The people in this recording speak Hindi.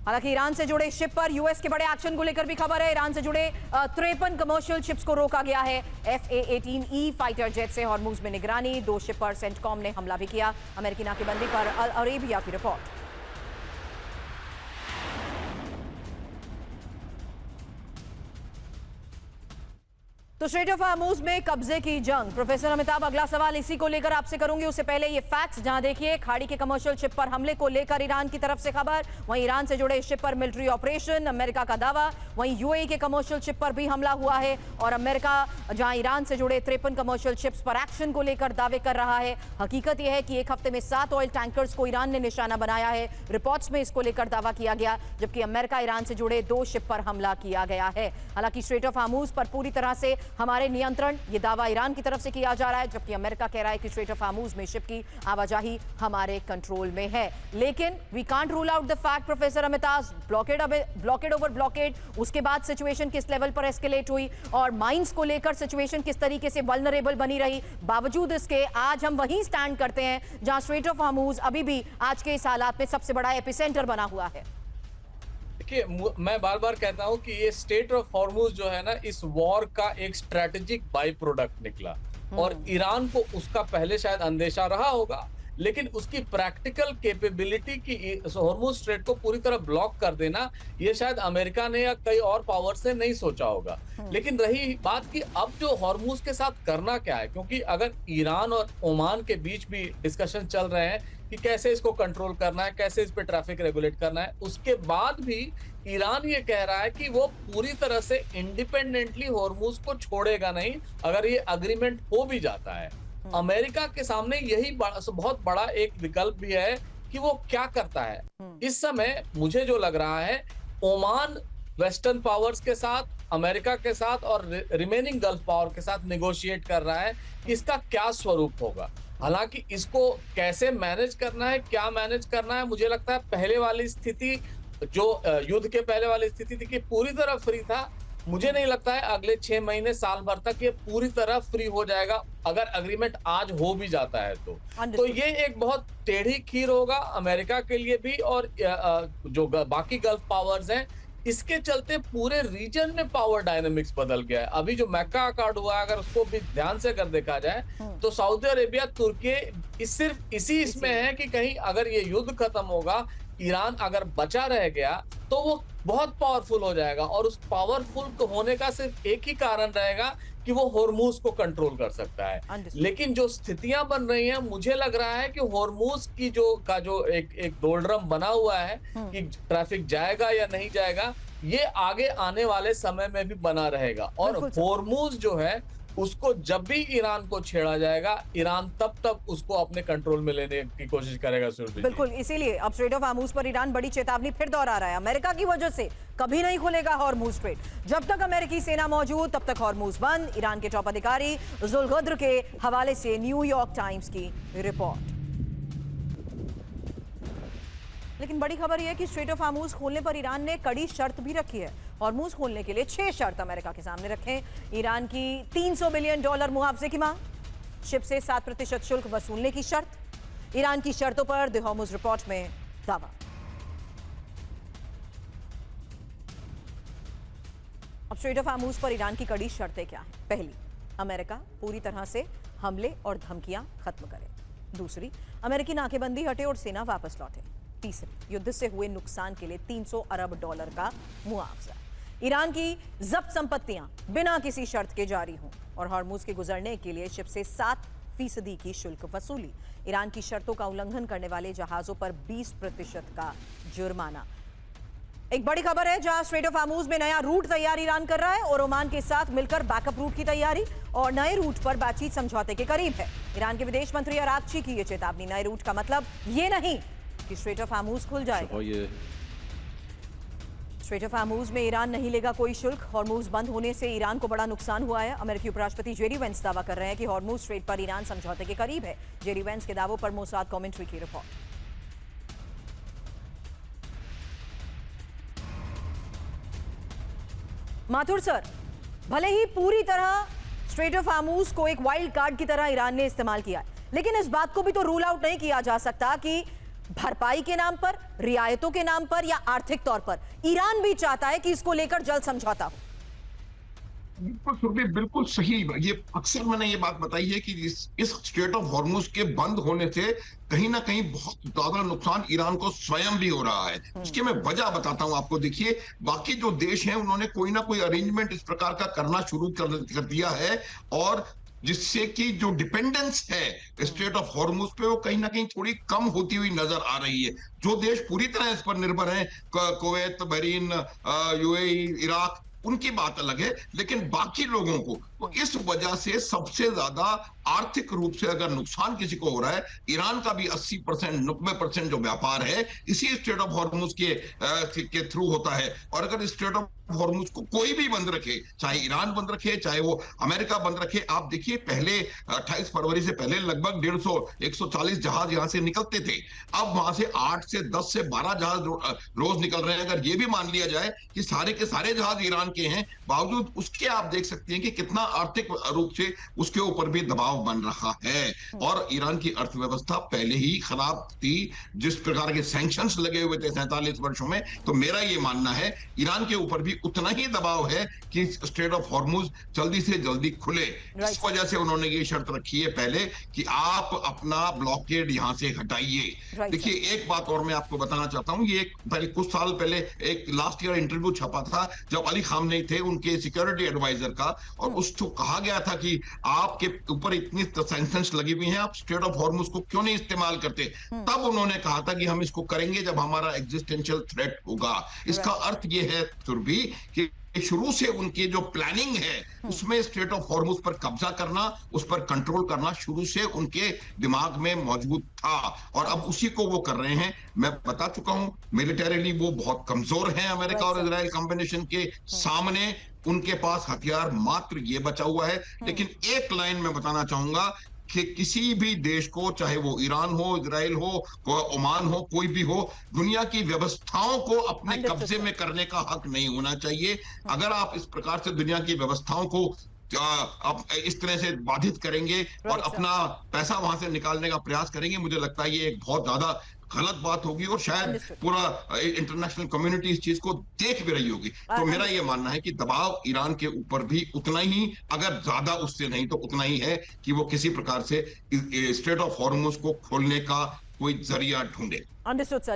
हालांकि ईरान से जुड़े शिप पर यूएस के बड़े एक्शन को लेकर भी खबर है। ईरान से जुड़े 53 कमर्शियल शिप्स को रोका गया है। FA-18E फाइटर जेट से हॉर्मुज में निगरानी, 2 शिप पर सेंटकॉम ने हमला भी किया। अमेरिकी नाकेबंदी पर अल अरेबिया की रिपोर्ट। तो स्ट्रेट ऑफ हॉर्मुज में कब्जे की जंग। प्रोफेसर अमिताभ, अगला सवाल इसी को लेकर आपसे करूंगी। उससे पहले ये फैक्ट्स, जहां देखिए खाड़ी के कमर्शियल शिप पर हमले को लेकर ईरान की तरफ से खबर, वहीं ईरान से जुड़े शिप पर मिलिट्री ऑपरेशन, अमेरिका का दावा, वहीं यूएई के कमर्शियल शिप पर भी हमला हुआ है और अमेरिका जहां ईरान से जुड़े 53 कमर्शियल शिप्स पर एक्शन को लेकर दावे कर रहा है। हकीकत यह है कि एक हफ्ते में 7 ऑयल टैंकर्स को ईरान ने निशाना बनाया है। रिपोर्ट्स में इसको लेकर दावा किया गया, जबकि अमेरिका ईरान से जुड़े 2 शिप पर हमला किया गया है। हालांकि स्ट्रेट ऑफ हॉर्मुज पर पूरी तरह से हमारे नियंत्रण, ये दावा ईरान की तरफ से किया जा रहा है, जबकि अमेरिका कह रहा है कि स्ट्रेट ऑफ हॉर्मुज में शिप की आवाजाही हमारे कंट्रोल में है। लेकिन we can't rule out the fact professor Amitabh, blockade over blockade, उसके बाद सिचुएशन किस लेवल पर एस्केलेट हुई और माइंस को लेकर सिचुएशन किस तरीके से वल्नरेबल बनी रही। बावजूद इसके आज हम वहीं स्टैंड करते हैं जहां स्ट्रेट ऑफ हॉर्मुज अभी भी आज के इस हालात में सबसे बड़ा एपिसेंटर बना हुआ है। देखिए, मैं बार बार कहता हूं कि ये स्टेट ऑफ हॉर्मुज जो है ना, इस वॉर का एक स्ट्रेटेजिक बाई प्रोडक्ट निकला और ईरान को उसका पहले शायद अंदेशा रहा होगा, लेकिन उसकी प्रैक्टिकल कैपेबिलिटी की हॉर्मुज स्ट्रेट को पूरी तरह ब्लॉक कर देना, ये शायद अमेरिका ने या कई और पावर से नहीं सोचा होगा। लेकिन रही बात कि अब जो हॉर्मुज के साथ करना क्या है, क्योंकि अगर ईरान और ओमान के बीच भी डिस्कशन चल रहे हैं कि कैसे इसको कंट्रोल करना है, कैसे इस पे ट्रैफिक रेगुलेट करना है, उसके बाद भी ईरान ये कह रहा है कि वो पूरी तरह से इंडिपेंडेंटली हॉर्मुज को छोड़ेगा नहीं अगर ये अग्रीमेंट हो भी जाता है। अमेरिका के सामने यही बहुत बड़ा एक विकल्प भी है कि वो क्या करता है। इस समय मुझे जो लग रहा है, ओमान वेस्टर्न पावर्स के साथ, अमेरिका के साथ और रिमेनिंग गल्फ पावर के साथ नेगोशिएट कर रहा है कि इसका क्या स्वरूप होगा। हालांकि इसको कैसे मैनेज करना है, क्या मैनेज करना है, मुझे लगता है पहले वाली स्थिति जो युद्ध के पहले वाली स्थिति थी कि पूरी तरह फ्री था, मुझे नहीं लगता है अगले 6 महीने साल भर तक ये पूरी तरह फ्री हो जाएगा अगर अग्रीमेंट आज हो भी जाता है तो ये एक बहुत टेढ़ी खीर होगा अमेरिका के लिए भी और जो बाकी गल्फ पावर्स हैं। इसके चलते पूरे रीजन में पावर डायनामिक्स बदल गया है। अभी जो मक्का अकॉर्ड हुआ है, अगर उसको भी ध्यान से अगर देखा जाए तो सऊदी अरेबिया, तुर्की सिर्फ इसमें है कि कहीं अगर ये युद्ध खत्म होगा, ईरान अगर बचा रह गया तो वो बहुत पावरफुल हो जाएगा और उस पावरफुल होने का सिर्फ एक ही कारण रहेगा कि वो हॉर्मुज को कंट्रोल कर सकता है। लेकिन जो स्थितियां बन रही हैं, मुझे लग रहा है कि हॉर्मुज की जो एक दोलड्रम बना हुआ है कि ट्रैफिक जाएगा या नहीं जाएगा, ये आगे आने वाले समय में भी बना रहेगा। और हॉर्मुज जो है उसको जब भी ईरान को छेड़ा जाएगा, ईरान तब उसको अपने कंट्रोल में लेने की कोशिश करेगा। बिल्कुल, इसीलिए अब स्ट्रेट ऑफ हॉर्मुज पर ईरान बड़ी चेतावनी फिर दोहरा रहा है। अमेरिका की वजह से कभी नहीं खुलेगा हॉर्मुज स्ट्रेट। जब तक अमेरिकी सेना मौजूद तब तक हॉर्मुज बंद। ईरान के टॉप अधिकारी जुल्गद्र के हवाले से न्यूयॉर्क टाइम्स की रिपोर्ट। लेकिन बड़ी खबर यह है कि स्ट्रेट ऑफ हॉर्मुज खोलने पर ईरान ने कड़ी शर्त भी रखी है। हॉर्मुज खोलने के लिए 6 शर्त अमेरिका के सामने रखें। ईरान की $300 बिलियन मुआवजे की मांग, शिप से 7% शुल्क वसूलने की शर्त, ईरान की शर्तों पर द हॉर्मुज रिपोर्ट में दावा। अब स्ट्रेट ऑफ हॉर्मुज पर ईरान की कड़ी शर्तें क्या हैं? पहली, अमेरिका पूरी तरह से हमले और धमकियां खत्म करे। दूसरी, अमेरिकी नाकेबंदी हटे और सेना वापस लौटे। तीसरी, युद्ध से हुए नुकसान के लिए $300 अरब का मुआवजा। ईरान की जब्त संपत्तियां बिना किसी शर्त के जारी हों और हॉर्मुज के गुजरने के लिए शिप से 7% की शुल्क वसूली। ईरान की शर्तों का उल्लंघन करने वाले जहाजों पर 20% का जुर्माना। एक बड़ी खबर है, जहां स्ट्रेट ऑफ हॉर्मुज में नया रूट तैयार ईरान कर रहा है और ओमान के साथ मिलकर बैकअप रूट की तैयारी और नए रूट पर बातचीत समझौते के करीब है। ईरान के विदेश मंत्री अरागची की यह चेतावनी। नए रूट का मतलब ये नहीं कि स्ट्रेट ऑफ हॉर्मुज खुल जाएगा। स्ट्रेट ऑफ हॉर्मुज में ईरान नहीं लेगा कोई शुल्क। हॉर्मुज बंद होने से ईरान को बड़ा नुकसान हुआ है। अमेरिकी उपराष्ट्रपति जेडी वेंस दावा कर रहे हैं कि हॉर्मुज स्ट्रेट पर ईरान समझौते के करीब है। जेडी वेंस के दावों पर मोसाद कमेंट्री की रिपोर्ट। माथुर सर, भले ही पूरी तरह स्ट्रेट ऑफ हॉर्मुज को एक वाइल्ड कार्ड की तरह ईरान ने इस्तेमाल किया है, लेकिन इस बात को भी तो रूल आउट नहीं किया जा सकता कि भरपाई के नाम पर, रियायतों के नाम पर या आर्थिक तौर पर? ईरान भी चाहता है कि इसको लेकर जल्द समझौता हो। बिल्कुल सुरभि, बिल्कुल सही। ये अक्सर मैंने ये बात बताई है कि इस स्ट्रेट ऑफ हॉर्मुज के बंद होने से कहीं ना कहीं बहुत ज्यादा नुकसान ईरान को स्वयं भी हो रहा है। इसकी मैं वजह बताता हूं आपको। देखिए, बाकी जो देश हैं उन्होंने कोई ना कोई अरेंजमेंट इस प्रकार का करना शुरू कर दिया है, और जिससे कि जो डिपेंडेंस है स्ट्रेट ऑफ हॉर्मुज पे वो कहीं ना कहीं थोड़ी कम होती हुई नजर आ रही है। जो देश पूरी तरह इस पर निर्भर हैं, कुवैत, बहरीन, यूएई, इराक, उनकी बात अलग है, लेकिन बाकी लोगों को तो इस वजह से सबसे ज्यादा आर्थिक रूप से अगर नुकसान किसी को हो रहा है, ईरान का भी 80% 90% जो व्यापार है इसी स्ट्रेट ऑफ हॉर्मुज के थ्रू होता है। और अगर स्ट्रेट ऑफ हॉर्मुज को कोई भी बंद रखे, चाहे ईरान बंद रखे, चाहे वो अमेरिका बंद रखे, आप देखिए पहले 28 फरवरी से पहले लगभग 150-140 जहाज यहां से निकलते थे। अब वहां से 8 से 10 से 12 जहाज रोज निकल रहे हैं। अगर ये भी मान लिया जाए कि सारे के सारे जहाज ईरान के हैं, बावजूद उसके आप देख सकते हैं कि कितना आर्थिक रूप से उसके ऊपर भी दबाव बन रहा है। और ईरान की अर्थव्यवस्था पहले ही खराब थी, जिस प्रकार के सैंक्शंस लगे हुए थे 47 वर्षों में। तो मेरा ये मानना है ईरान के ऊपर भी उतना ही दबाव है कि स्ट्रेट ऑफ हॉर्मुज जल्दी से जल्दी खुले। इस वजह से उन्होंने ये शर्त रखी है पहले कि आप अपना ब्लॉकेड यहां से हटाइए। देखिए, एक बात और मैं आपको बताना चाहता हूं। ये पहले कुछ साल पहले एक लास्ट ईयर इंटरव्यू छपा था जब अली खामनेई थे उनके सिक्योरिटी एडवाइजर का, और उसको कहा गया था कि आपके ऊपर इतनी सैंक्शंस लगी हुई हैं, आप स्ट्रेट ऑफ हॉर्मुज को क्यों नहीं इस्तेमाल करते? तब उन्होंने कहा था कि हम इसको करेंगे जब हमारा एग्जिस्टेंशियल थ्रेट होगा। इसका अर्थ ये है सुरभि कि शुरू से उनकी जो प्लानिंग है उसमें स्ट्रेट ऑफ हॉर्मुज पर कब्जा करना, उस पर कंट्रोल करना शुरू से उनके दिमाग में मौजूद था, और अब उसी को वो कर रहे हैं। मैं बता चुका हूं, मिलिटरीली वो बहुत कमजोर हैं अमेरिका और इजराइल कॉम्बिनेशन के सामने। उनके पास हथियार मात्र ये बचा हुआ है। लेकिन एक लाइन में बताना चाहूंगा कि किसी भी देश को, चाहे वो ईरान हो, इजराइल हो, ओमान हो, कोई भी हो, दुनिया की व्यवस्थाओं को अपने कब्जे में करने का हक नहीं होना चाहिए। अगर आप इस प्रकार से दुनिया की व्यवस्थाओं को आप इस तरह से बाधित करेंगे और अपना पैसा वहां से निकालने का प्रयास करेंगे, मुझे लगता है ये एक बहुत ज्यादा गलत बात होगी, और शायद पूरा इंटरनेशनल कम्युनिटी इस चीज को देख भी रही होगी। तो मेरा ये मानना है कि दबाव ईरान के ऊपर भी उतना ही, अगर ज्यादा उससे नहीं तो उतना ही है कि वो किसी प्रकार से स्ट्रेट ऑफ हॉर्मुज को खोलने का कोई जरिया ढूंढे। Understood sir.